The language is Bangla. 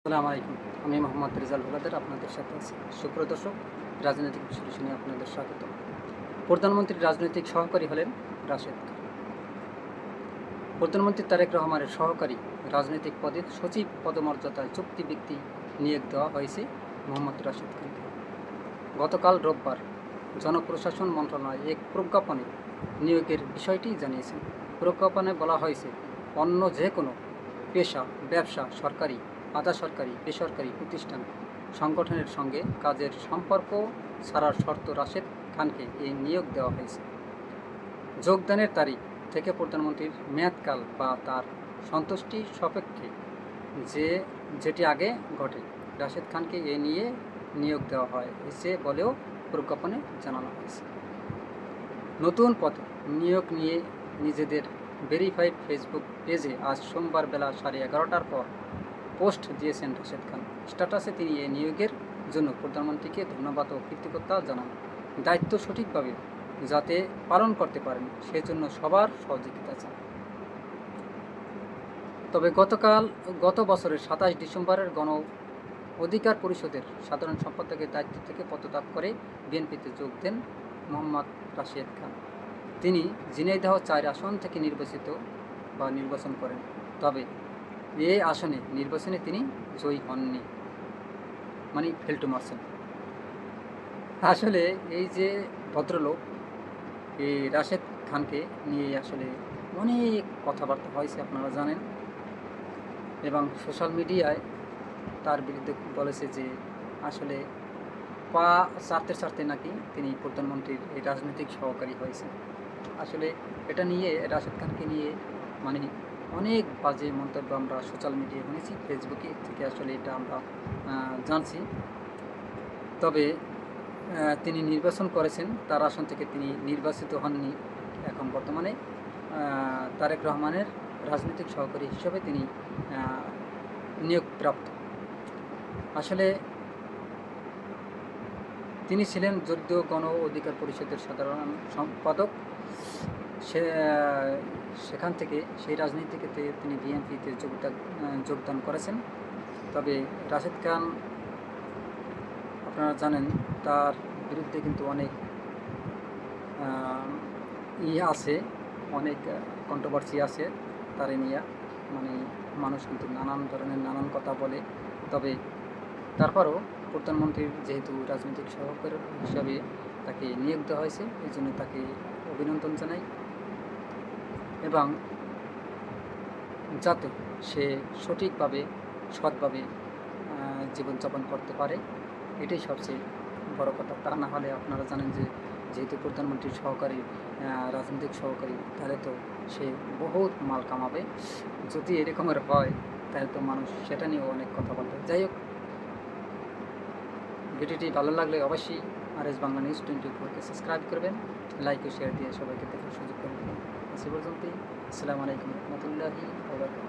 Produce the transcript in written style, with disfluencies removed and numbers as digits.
আসসালামু আলাইকুম। আমি মোহাম্মদ রেজাল হলাদার আপনাদের সাথে আছি। সুপ্রিয় দর্শক, রাজনৈতিক বিশ্লেষণে আপনাদের স্বাগত। প্রধানমন্ত্রীর রাজনৈতিক সহকারী হলেন রাশেদ খান। প্রধানমন্ত্রী তারেক রহমানের সহকারী রাজনৈতিক পদে সচিব পদমর্যাদায় চুক্তিভিত্তি নিয়োগ দেওয়া হয়েছে মোহাম্মদ রাশেদ খানকে। গতকাল রোববার জনপ্রশাসন মন্ত্রণালয় এক প্রজ্ঞাপনে নিয়োগের বিষয়টি জানিয়েছেন। প্রজ্ঞাপনে বলা হয়েছে, অন্য যে কোনো পেশা, ব্যবসা, সরকারি, আধা সরকারি, বেসরকারি প্রতিষ্ঠান, সংগঠনের সঙ্গে কাজের সম্পর্ক ছাড়ার শর্ত রাশেদ খানকে এই নিয়োগ দেওয়া হয়েছে। যোগদানের তারিখ থেকে প্রধানমন্ত্রীর মেয়াদকাল বা তার সন্তুষ্টি সাপেক্ষে যেটি আগে ঘটে, রাশেদ খানকে এ নিয়ে নিয়োগ দেওয়া হয়েছে বলেও প্রজ্ঞাপনে জানানো হয়েছে। নতুন পদে নিয়োগ নিয়ে নিজেদের ভেরিফাইড ফেসবুক পেজে আজ সোমবার বেলা 11:30টার পর পোস্ট দিয়েছেন রাশেদ খান। স্ট্যাটাসে তিনি এই নিয়োগের জন্য প্রধানমন্ত্রীকে ধন্যবাদ ও কৃতজ্ঞতা জানান। দায়িত্ব সঠিকভাবে যাতে পালন করতে পারেন সেজন্য সবার সহযোগিতা চান। তবে গত বছরের 27 ডিসেম্বরের গণ অধিকার পরিষদের সাধারণ সম্পাদকের দায়িত্ব থেকে পদত্যাগ করে বিএনপিতে যোগ দেন মোহাম্মদ রাশেদ খান। তিনি ঝিনাইদহ 4 আসন থেকে নির্বাচন করেন। তবে এই নির্বাচনে তিনি জয়ী হননি, মানে ফেল্টু মারছেন। আসলে এই যে ভদ্রলোক, এই রাশেদ খানকে নিয়ে আসলে অনেক কথাবার্তা হয়েছে, আপনারা জানেন, এবং সোশ্যাল মিডিয়ায় তার বিরুদ্ধে বলেছে যে আসলে পা চাটতে নাকি তিনি প্রধানমন্ত্রীর এই রাজনৈতিক সহকারী হয়েছে। আসলে এটা নিয়ে রাশেদ খানকে নিয়ে মানে অনেক বাজে মন্তব্য আমরা সোশ্যাল মিডিয়ায় শুনেছি, ফেসবুকে থেকে আসলে এটা আমরা জানছি। তবে তিনি নির্বাচন করেছেন, তার আসন থেকে তিনি নির্বাচিত হননি। এখন বর্তমানে তারেক রহমানের রাজনৈতিক সহকারী হিসেবে তিনি নিয়োগপ্রাপ্ত। আসলে তিনি ছিলেন যদিও গণ অধিকার পরিষদের সাধারণ সম্পাদক। সেখান থেকে সেই রাজনীতিতে তিনি বিএনপিতে যোগদান করেছেন। তবে রাশেদ খান, আপনারা জানেন, তার বিরুদ্ধে কিন্তু অনেক আছে, অনেক কন্ট্রোভার্সি আছে তারে নিয়ে, মানে মানুষ কিন্তু নানান কথা বলে। তবে তারপরও প্রধানমন্ত্রীর যেহেতু রাজনৈতিক সহকারী হিসাবে তাকে নিয়োগ দেওয়া হয়েছে, এই জন্য তাকে অভিনন্দন জানাই, এবং যাতে সে সঠিকভাবে সৎভাবে জীবনযাপন করতে পারে, এটাই সবচেয়ে বড় কথা। তা না হলে আপনারা জানেন যে যেহেতু প্রধানমন্ত্রীর রাজনৈতিক সহকারী, তাহলে তো সে বহুত মাল কামাবে। যদি এরকমের হয় তাহলে তো মানুষ সেটা নিয়েও অনেক কথা বলবে। যাই হোক, ভিডিওটি ভালো লাগলে অবশ্যই RS বাংলা নিউজ 24-কে সাবস্ক্রাইব করবেন, লাইক ও শেয়ার দিয়ে সবাইকে দেখার সুযোগ করে দেবেন। আজ পর্যন্তই। আসসালামু আলাইকুম রহমতুল্লাহি ওয়া বারাকাতুহু।